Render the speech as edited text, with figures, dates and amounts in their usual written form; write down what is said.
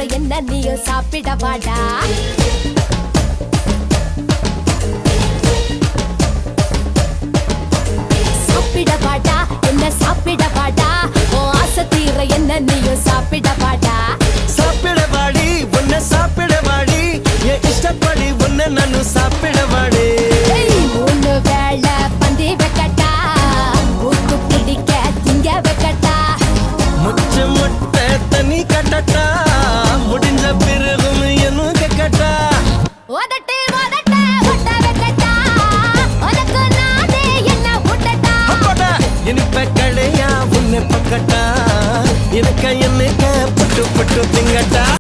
என்ன நீயும் சாப்பிட வாடா. சாப்பிட வாடா, என்ன சாப்பிட வாடா, உன் ஆசை தீர என்ன நீயும் சாப்பிட வாடா.